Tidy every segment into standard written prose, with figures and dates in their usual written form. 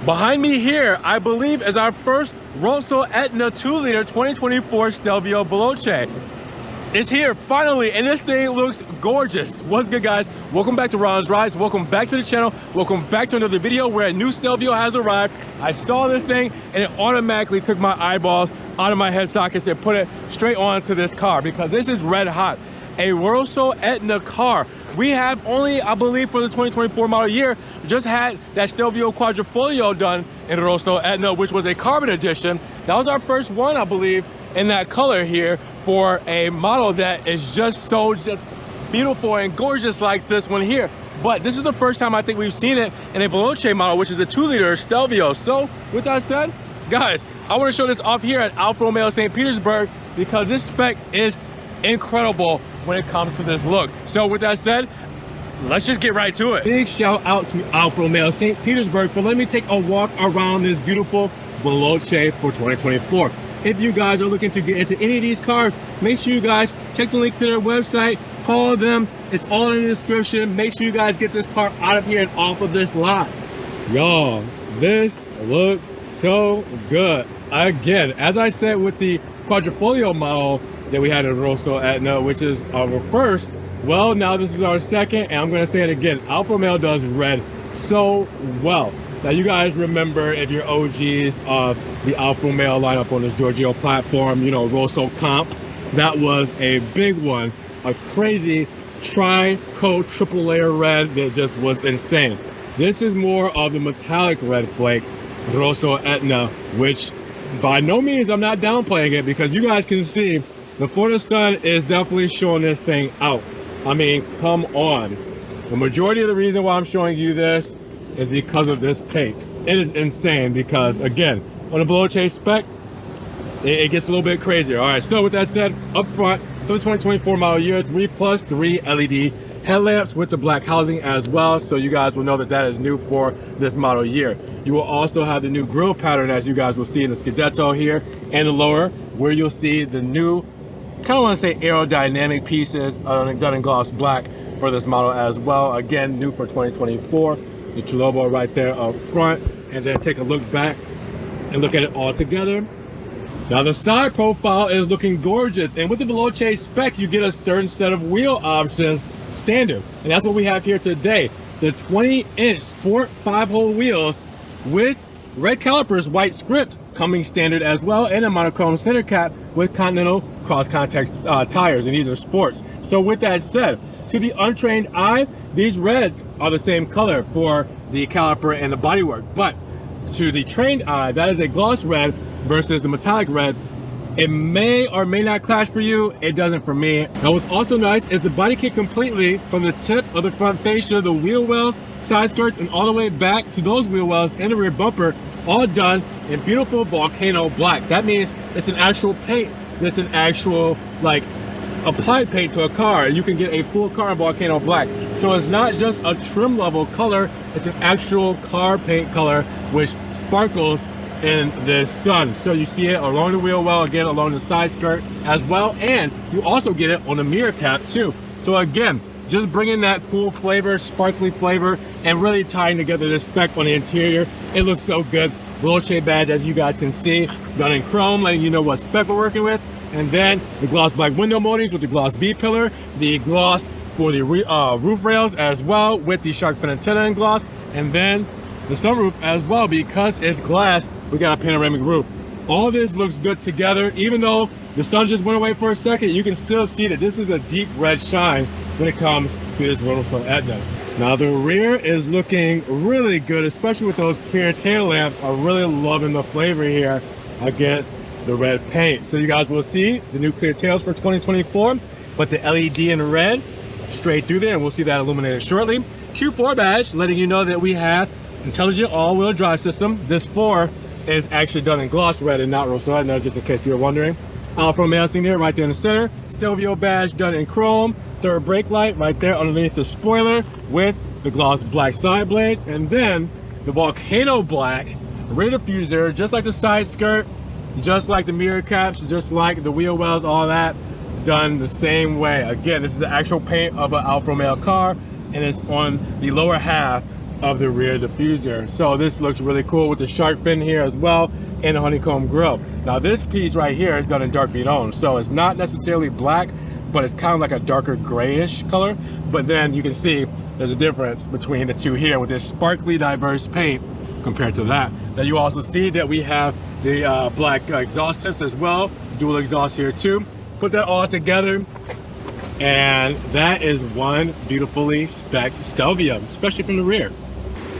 Behind me here, I believe, is our first Rosso Etna 2-liter 2024 Stelvio Veloce. It's here, finally, and this thing looks gorgeous. What's good, guys? Welcome back to Ron's Rides. Welcome back to the channel. Welcome back to another video where a new Stelvio has arrived. I saw this thing, and it automatically took my eyeballs out of my head sockets and put it straight onto this car because this is red hot. A Rosso Etna car. We have only, I believe, for the 2024 model year, just had that Stelvio Quadrifoglio done in Rosso Etna, which was a carbon edition. That was our first one, I believe, in that color here for a model that is just beautiful and gorgeous like this one here. But this is the first time I think we've seen it in a Veloce model, which is a 2-liter Stelvio. So with that said, guys, I want to show this off here at Alfa Romeo St. Petersburg because this spec is incredible when it comes to this look. So with that said, let's just get right to it. Big shout out to Alfa Romeo St. Petersburg for letting me take a walk around this beautiful Veloce for 2024. If you guys are looking to get into any of these cars, make sure you guys check the link to their website, call them, it's all in the description. Make sure you guys get this car out of here and off of this lot. Y'all, this looks so good. Again, as I said with the Quadrifoglio model that we had in Rosso Etna, which is our first, well, now this is our second, and I'm gonna say it again, Alfa Romeo does red so well. Now you guys remember, if you're OGs of the Alfa Romeo lineup on this Giorgio platform, you know, Rosso Comp, that was a big one, a crazy tri-coat triple layer red that just was insane. This is more of the metallic red flake, Rosso Etna, which by no means I'm not downplaying it because you guys can see the Florida sun is definitely showing this thing out. I mean, come on. The majority of the reason why I'm showing you this is because of this paint. It is insane because, again, on the Veloce spec, it gets a little bit crazier. All right, so with that said, up front, for the 2024 model year, 3+3 LED headlamps with the black housing as well, so you guys will know that that is new for this model year. You will also have the new grille pattern, as you guys will see in the Scudetto here, and the lower, where you'll see the new, kind of want to say aerodynamic pieces done in gloss black for this model as well. Again, new for 2024. The Chulobo right there up front, and then take a look back and look at it all together. Now the side profile is looking gorgeous, and with the Veloce spec, you get a certain set of wheel options standard, and that's what we have here today. The 20-inch Sport 5-hole wheels with red calipers, white script coming standard as well, and a monochrome center cap with Continental cross-contact tires, and these are sports. So with that said, to the untrained eye, these reds are the same color for the caliper and the bodywork, but to the trained eye, that is a gloss red versus the metallic red. It may or may not clash for you. It doesn't for me. Now what's also nice is the body kit completely from the tip of the front fascia, the wheel wells, side skirts, and all the way back to those wheel wells and the rear bumper, all done in beautiful Volcano black. That means it's an actual paint. It's an actual, like, applied paint to a car. You can get a full car in Volcano black. So it's not just a trim level color, it's an actual car paint color which sparkles in the sun. So you see it along the wheel well, again along the side skirt as well, and you also get it on the mirror cap too. So again, just bringing that cool flavor, sparkly flavor, and really tying together the spec on the interior. It looks so good. Veloce badge, as you guys can see, done in chrome, letting you know what spec we're working with. And then the gloss black window moldings with the gloss B-pillar, the gloss for the roof rails as well with the shark fin antenna and gloss, and then the sunroof as well. Because it's glass, we got a panoramic roof. All this looks good together. Even though the sun just went away for a second, you can still see that this is a deep red shine when it comes to this Rosso Etna. Now the rear is looking really good, especially with those clear tail lamps. I'm really loving the flavor here against the red paint. So you guys will see the new clear tails for 2024, but the LED in red straight through there, and we'll see that illuminated shortly. Q4 badge, letting you know that we have intelligent all-wheel drive system. This 4 is actually done in gloss red and not Rosso Etna, just in case you're wondering. Alfa Romeo there right there in the center. Stelvio badge done in chrome. Third brake light right there underneath the spoiler with the gloss black side blades, and then the Volcano black rear diffuser, just like the side skirt, just like the mirror caps, just like the wheel wells, all that done the same way. Again, this is the actual paint of an Alfa Romeo car, and it's on the lower half of the rear diffuser. So this looks really cool with the shark fin here as well and the honeycomb grille. Now this piece right here is done in dark bidon, so it's not necessarily black, but it's kind of like a darker grayish color. But then you can see there's a difference between the two here with this sparkly diverse paint compared to that. Now you also see that we have the black exhaust tips as well, dual exhaust here too. Put that all together, and that is one beautifully spec'd Stelvio, especially from the rear.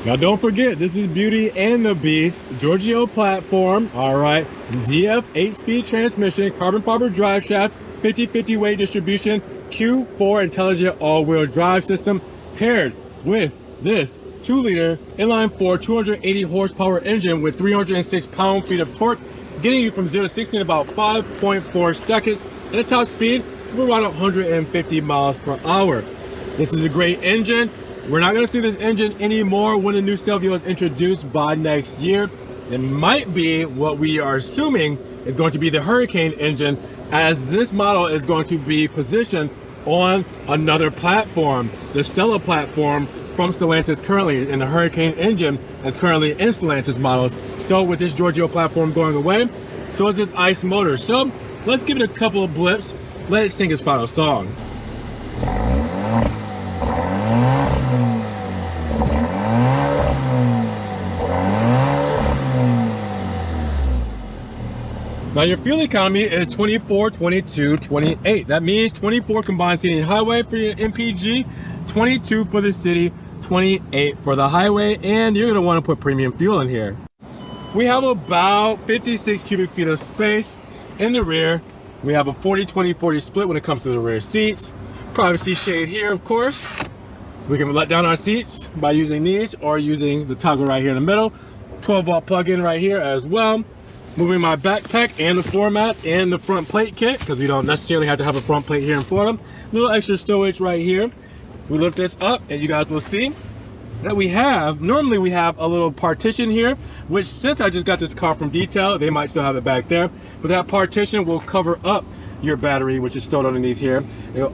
Now don't forget, this is Beauty and the Beast, Giorgio platform, all right, ZF 8-speed transmission, carbon fiber drive shaft, 50/50 weight distribution, Q4 intelligent all-wheel drive system, paired with this 2-liter inline-4 280 horsepower engine with 306 pound-feet of torque, getting you from 0 to 60 in about 5.4 seconds, and a top speed of around 150 miles per hour. This is a great engine. We're not going to see this engine anymore when the new Stelvio is introduced by next year. It might be what we are assuming is going to be the Hurricane engine, as this model is going to be positioned on another platform, the Stella platform from Stellantis currently, in the Hurricane engine that's currently in Stellantis models. So with this Giorgio platform going away, so is this ICE motor. So let's give it a couple of blips, let it sing its final song. Now your fuel economy is 24, 22, 28. That means 24 combined city and highway for your MPG, 22 for the city, 28 for the highway, and you're gonna wanna put premium fuel in here. We have about 56 cubic feet of space in the rear. We have a 40-20-40 split when it comes to the rear seats. Privacy shade here, of course. We can let down our seats by using these or using the toggle right here in the middle. 12-volt plug-in right here as well. Moving my backpack and the floor mat and the front plate kit, because we don't necessarily have to have a front plate here in Florida. Little extra storage right here. We lift this up and you guys will see that we have, normally we have a little partition here, which since I just got this car from detail, they might still have it back there, but that partition will cover up your battery, which is stored underneath here.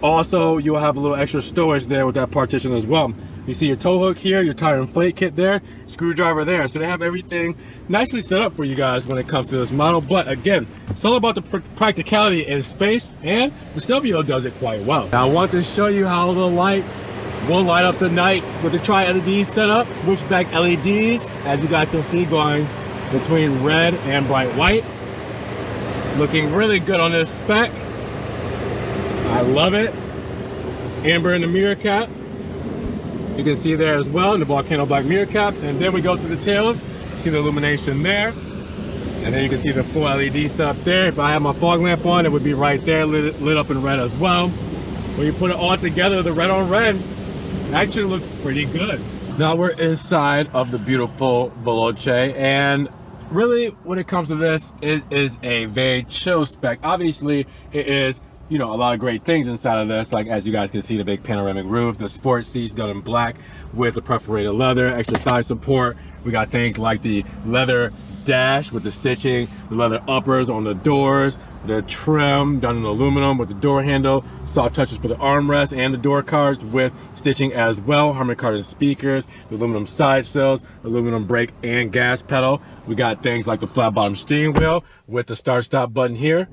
Also, you'll have a little extra storage there with that partition as well. You see your tow hook here, your tire inflate kit there, screwdriver there. So they have everything nicely set up for you guys when it comes to this model. But again, it's all about the practicality and space, and the Stelvio does it quite well. Now I want to show you how the lights will light up the nights with the tri-LED setup, switchback LEDs, as you guys can see, going between red and bright white. Looking really good on this spec. I love it. Amber in the mirror caps. You can see there as well in the Volcano black mirror caps. And then we go to the tails. See the illumination there. And then you can see the full LED setup there. If I had my fog lamp on, it would be right there, lit up in red as well. When you put it all together, the red on red actually looks pretty good. Now we're inside of the beautiful Veloce, and really when it comes to this, it is a very chill spec. Obviously it is, you know, a lot of great things inside of this, like as you guys can see, the big panoramic roof, the sports seats done in black with the perforated leather, extra thigh support. We got things like the leather dash with the stitching, the leather uppers on the doors, the trim done in aluminum with the door handle, soft touches for the armrest and the door cards with stitching as well, Harman Kardon speakers, the aluminum side sills, aluminum brake and gas pedal. We got things like the flat bottom steering wheel with the start stop button here,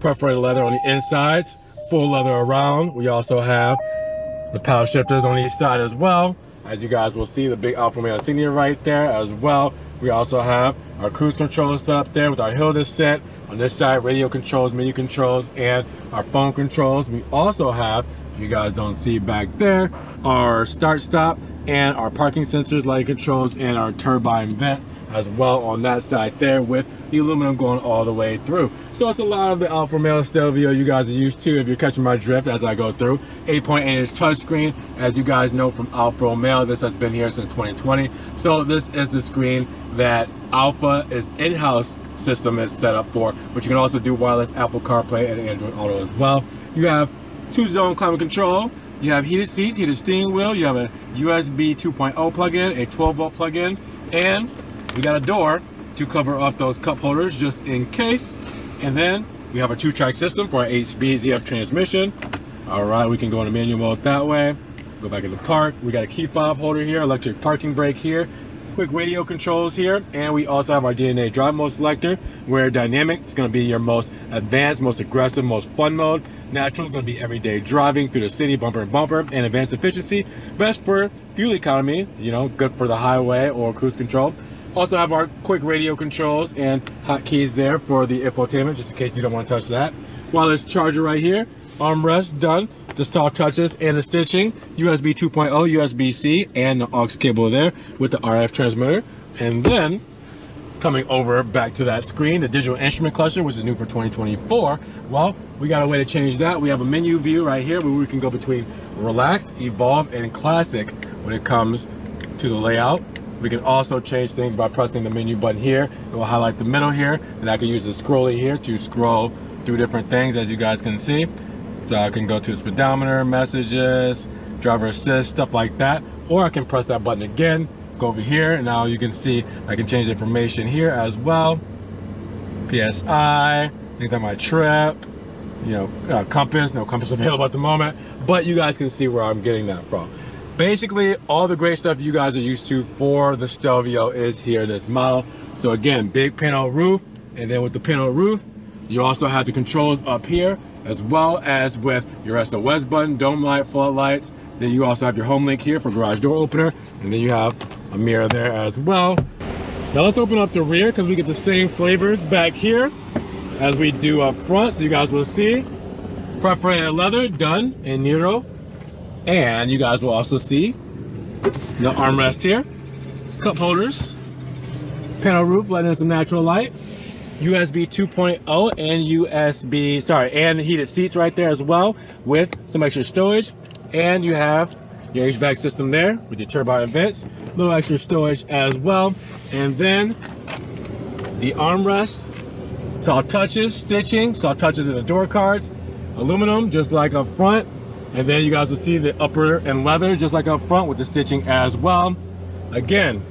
perforated leather on the insides, full leather around. We also have the paddle shifters on each side as well. As you guys will see, the big Alfa Romeo insignia right there as well. We also have our cruise controller set up there with our hill descent. On this side, radio controls, menu controls, and our phone controls. We also have, if you guys don't see back there, our start stop and our parking sensors, light controls, and our turbine vent as well on that side there with the aluminum going all the way through. So it's a lot of the Alfa Romeo Stelvio you guys are used to if you're catching my drift as I go through. 8.8-inch touchscreen. As you guys know from Alfa Romeo, this has been here since 2020. So this is the screen that Alfa is in-house system is set up for, but you can also do wireless Apple CarPlay and Android Auto as well. You have 2-zone climate control. You have heated seats, heated steering wheel. You have a USB 2.0 plug-in, a 12-volt plug-in, and we got a door to cover up those cup holders just in case. And then we have a 2-track system for our 8-speed ZF transmission. All right, we can go into manual mode that way. Go back into park. We got a key fob holder here, electric parking brake here, quick radio controls here, and we also have our DNA drive mode selector, where dynamic is going to be your most advanced, most aggressive, most fun mode. Natural is going to be everyday driving through the city, bumper and bumper, and advanced efficiency, best for fuel economy, you know, good for the highway or cruise control. Also have our quick radio controls and hotkeys there for the infotainment, just in case you don't want to touch that. Wireless charger right here, armrest done, the soft touches and the stitching, USB 2.0, USB-C, and the aux cable there with the RF transmitter. And then coming over back to that screen, the digital instrument cluster, which is new for 2024. Well, we got a way to change that. We have a menu view right here where we can go between relaxed, evolve, and classic when it comes to the layout. We can also change things by pressing the menu button here. It will highlight the middle here, and I can use the scrolly here to scroll through different things, as you guys can see. So I can go to the speedometer, messages, driver assist, stuff like that. Or I can press that button again, go over here, and now you can see I can change the information here as well. PSI, things like my trip, you know, compass, no compass available at the moment, but you guys can see where I'm getting that from. Basically, all the great stuff you guys are used to for the Stelvio is here in this model. So again, big panel roof, and then with the panel roof, you also have the controls up here, as well as with your SOS button, dome light, floodlights. Then you also have your home link here for garage door opener, and then you have a mirror there as well. Now let's open up the rear, because we get the same flavors back here as we do up front, so you guys will see. Perforated leather, done in Nero. And you guys will also see the armrest here, cup holders, panel roof, letting in some natural light, USB 2.0 and and heated seats right there as well, with some extra storage. And you have your HVAC system there with your turbine vents, a little extra storage as well. And then the armrests, soft touches, stitching, soft touches in the door cards, aluminum just like up front. And then you guys will see the upper and leather just like up front with the stitching as well. Again,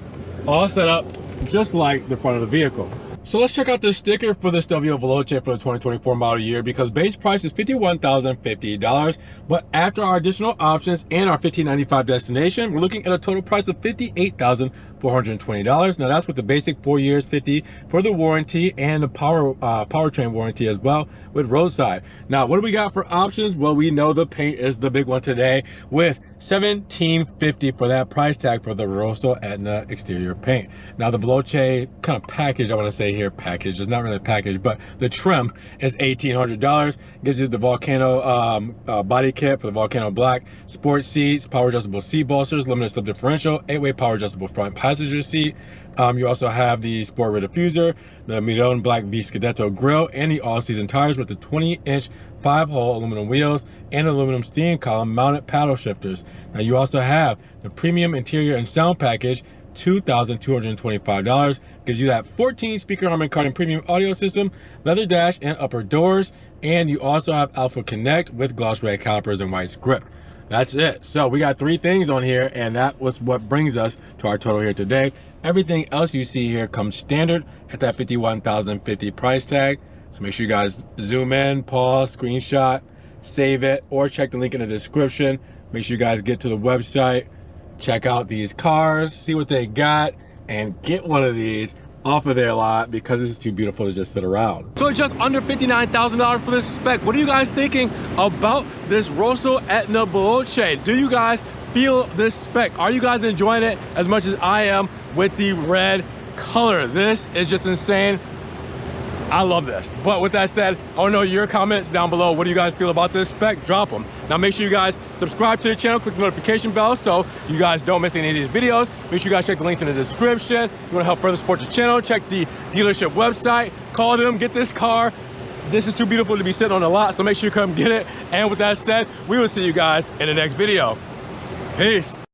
all set up just like the front of the vehicle. So let's check out this sticker for the Stelvio Veloce for the 2024 model year, because base price is $51,050, but after our additional options and our $1,595 destination, we're looking at a total price of $58,420. Now that's with the basic 4 years, 50 for the warranty and the powertrain warranty as well with roadside. Now, what do we got for options? Well, we know the paint is the big one today with $1,750 for that price tag for the Rosso Etna exterior paint. Now the Veloce kind of package, I want to say here, package, it's not really a package, but the trim is $1,800. Gives you the Volcano body kit for the Volcano black, sport seats, power adjustable seat bolsters, limited slip differential, 8-way power adjustable front passenger seat. You also have the sport rear diffuser, the Miron black V Scudetto grille, and the all-season tires with the 20-inch 5-hole aluminum wheels and aluminum steering column mounted paddle shifters. Now you also have the premium interior and sound package, $2,225. Gives you that 14-speaker Harman Kardon premium audio system, leather dash and upper doors, and you also have Alfa Connect with gloss red calipers and white script. That's it. So we got 3 things on here, and that was what brings us to our total here today. Everything else you see here comes standard at that $51,050 price tag. So make sure you guys zoom in, pause, screenshot, save it, or check the link in the description. Make sure you guys get to the website, check out these cars, see what they got, and get one of these off of their lot, because this is too beautiful to just sit around. So it's just under $59,000 for this spec. What are you guys thinking about this Rosso Etna Veloce? Do you guys feel this spec? Are you guys enjoying it as much as I am with the red color? This is just insane. I love this. But with that said, I want to know your comments down below. What do you guys feel about this spec? Drop them. Now make sure you guys subscribe to the channel, click the notification bell so you guys don't miss any of these videos. Make sure you guys check the links in the description. You want to help further support the channel, check the dealership website, call them, get this car. This is too beautiful to be sitting on the lot, so make sure you come get it. And with that said, we will see you guys in the next video. Peace.